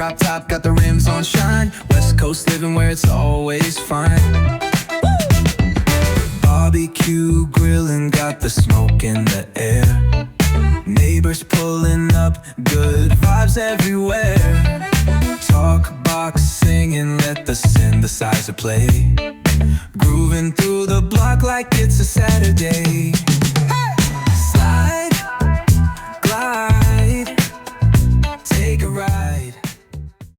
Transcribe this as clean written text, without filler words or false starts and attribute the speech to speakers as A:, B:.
A: drop top, got the rims on shine. West Coast living where it's always fine. Barbecue grilling, got the smoke in the air. Neighbors pulling up, good vibes everywhere. Talk box singing, let the synthesizer play. Grooving through the block like it's a Saturday.